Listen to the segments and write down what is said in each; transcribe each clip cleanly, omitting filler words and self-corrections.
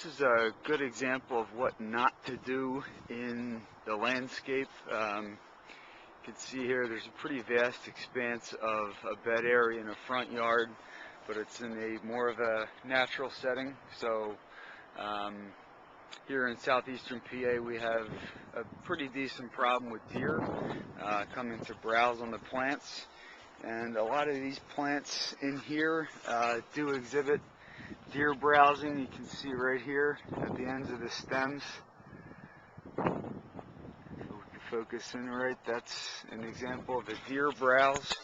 This is a good example of what not to do in the landscape. You can see here there's a pretty vast expanse of a bed area in a front yard, but it's in a more of a natural setting. So here in southeastern PA we have a pretty decent problem with deer coming to browse on the plants, and a lot of these plants in here do exhibit deer browsing. You can see right here at the ends of the stems. So we can focus in right, that's an example of a deer browse.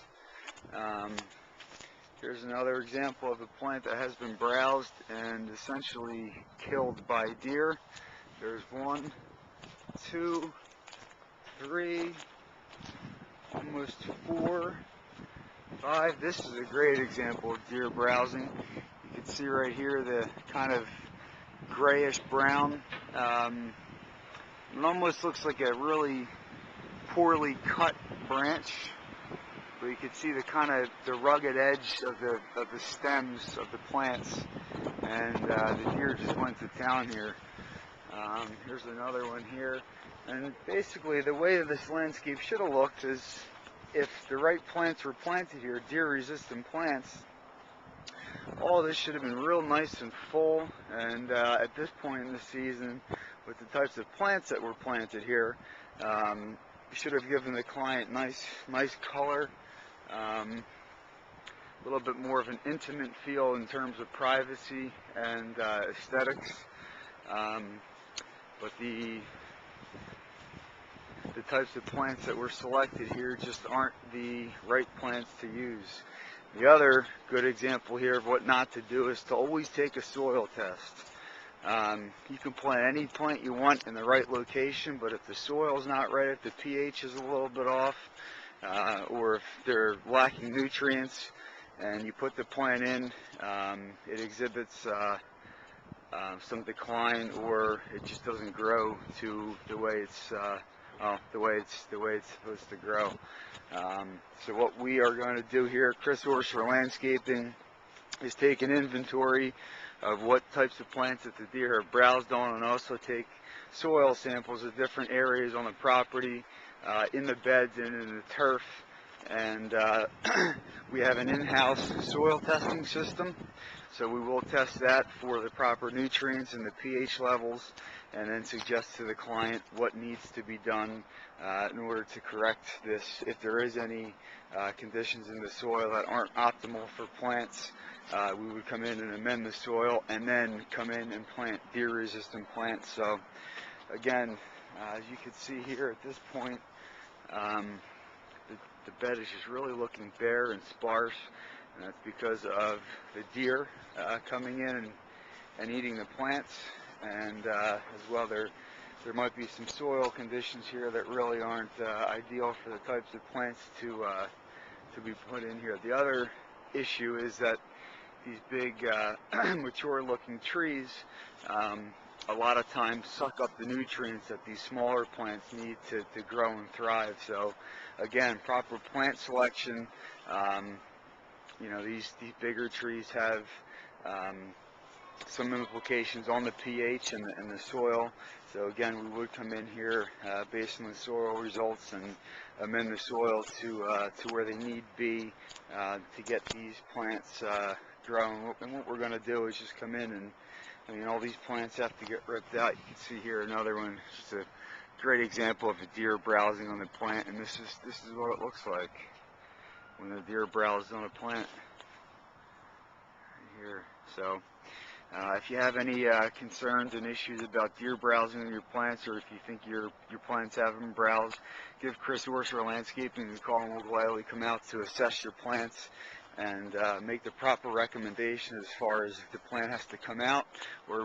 Here's another example of a plant that has been browsed and essentially killed by deer. There's 1, 2, 3, almost 4, 5. This is a great example of deer browsing. You can see right here the kind of grayish brown. It almost looks like a really poorly cut branch, but you can see the kind of the rugged edge of the stems of the plants, and the deer just went to town here. Here's another one here, and basically the way that this landscape should have looked is if the right plants were planted here, deer-resistant plants. All this should have been real nice and full, and at this point in the season, with the types of plants that were planted here, should have given the client nice color, a little bit more of an intimate feel in terms of privacy and aesthetics. But the types of plants that were selected here just aren't the right plants to use. The other good example here of what not to do is to always take a soil test. You can plant any plant you want in the right location, but if the soil is not right, if the pH is a little bit off, or if they're lacking nutrients, and you put the plant in, it exhibits some decline, or it just doesn't grow to the way it's supposed to grow. So what we are going to do here at Orser Landscaping is take an inventory of what types of plants that the deer have browsed on, and also take soil samples of different areas on the property, in the beds and in the turf. And we have an in-house soil testing system, so we will test that for the proper nutrients and the pH levels, and then suggest to the client what needs to be done in order to correct this. If there is any conditions in the soil that aren't optimal for plants, we would come in and amend the soil, and then come in and plant deer-resistant plants. So again, as you can see here at this point, the bed is just really looking bare and sparse, and that's because of the deer coming in and eating the plants. And as well, there might be some soil conditions here that really aren't ideal for the types of plants to be put in here. The other issue is that these big mature looking trees a lot of times suck up the nutrients that these smaller plants need to grow and thrive. So again, proper plant selection. You know, these bigger trees have some implications on the pH and the soil. So again, we would come in here based on the soil results and amend the soil to where they need be to get these plants growing. And what we're going to do is just come in and, I mean, all these plants have to get ripped out. You can see here another one, just a great example of a deer browsing on the plant, and this is what it looks like when the deer browses on a plant right here. So if you have any concerns and issues about deer browsing on your plants, or if you think your plants haven't browsed, give Orser Landscaping a call, and we'll gladly come out to assess your plants and make the proper recommendation as far as if the plant has to come out or